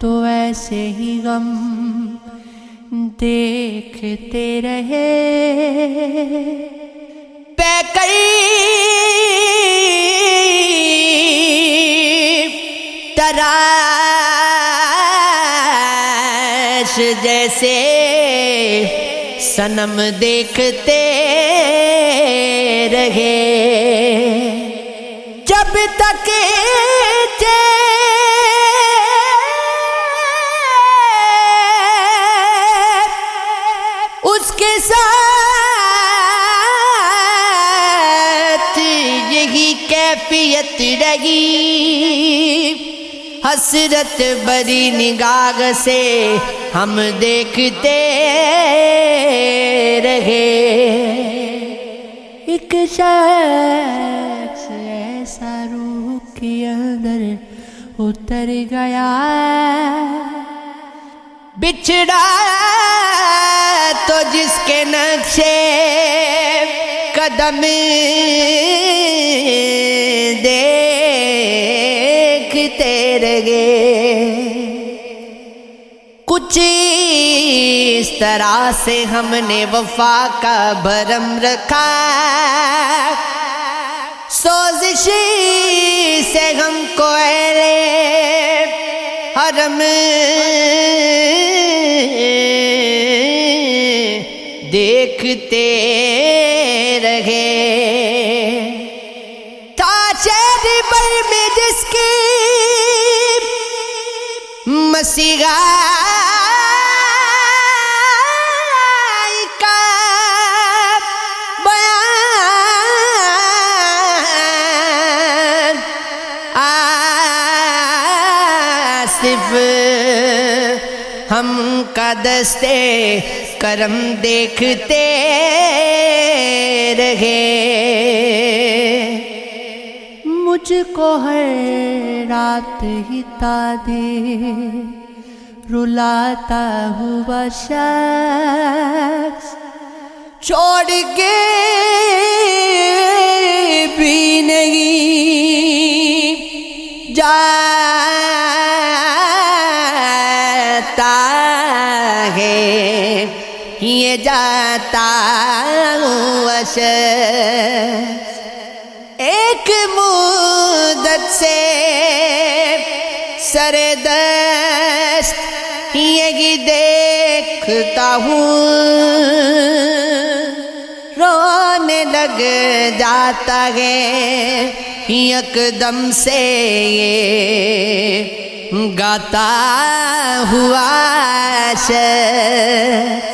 تو ایسے ہی غم دیکھتے رہے، تراش جیسے صنم دیکھتے رہے، جب تک اس کے ساتھ یہی کیفیت رہی، حسرت بری نگاہ سے ہم دیکھتے رہے۔ ایک شخص ایسا روح کے اندر اتر گیا، بچھڑا تو جس کے نقشے قدم دیکھتے رہے، کچھ اس طرح سے ہم نے وفا کا بھرم رکھا، سوزش سے ہم کو اہلِ حرم دیکھتے رہے۔ تھا شہر بر میں جس کی مسیحا کا بیان، آصف ہم کا دستے کرم دیکھتے رہے، مجھ کو ہر رات ہی تادے رلاتا ہوا شخص چھوڑ کے بھی نہیں جاتا ہے، یہ جاتا ہوا شخص ایک مدت سے سر دست یہی دیکھتا ہوں، رونے لگ جاتا ہے یکدم سے یہ گاتا ہوا شخص،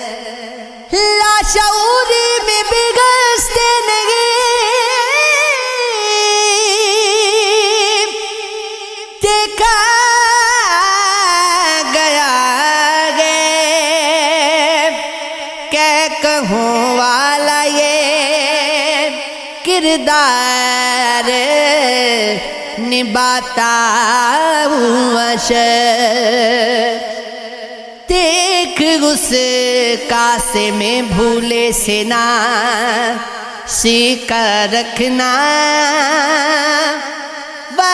لاشعوری میں بگستے نہیں دیکھا گیا ہے، کہ کہوں والا یہ کردار نبھاتا ہوا شخص، دیکھ اس کاسے میں بھولے سے نہ سیکھ رکھنا، وقت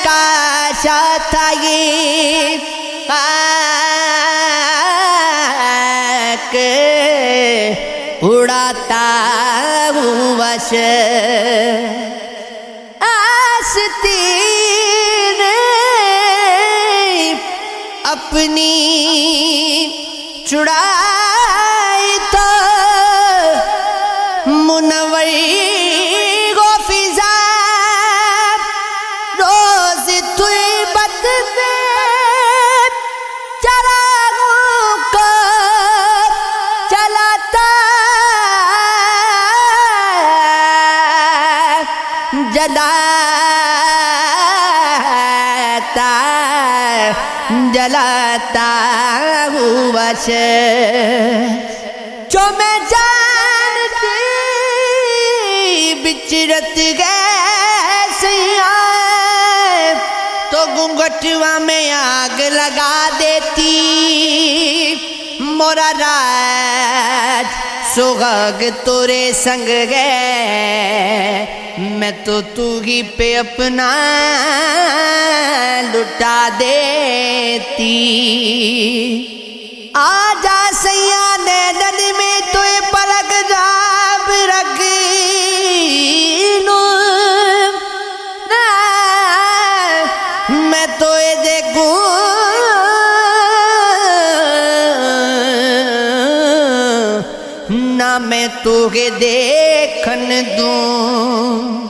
کا تھا یہ خاک اڑاتا ہوا شخص، آستین اپنی چڑائی تو منور گو فضا، روز طیبت سے چراغوں کو جلاتا جلاتا ہوا شخص، جو میں جانتی بچرت گئے سیاں تو گھنگٹوا میں آگ لگا دیتی، مورا راج سوغگ تورے سنگ گئے میں تو ہی پہ اپنا لٹا دیتی آجا سیاں نیندن میں تو پلک جاب رکھ لوں میں تو دیکھوں نہ میں تو دیکھن دوں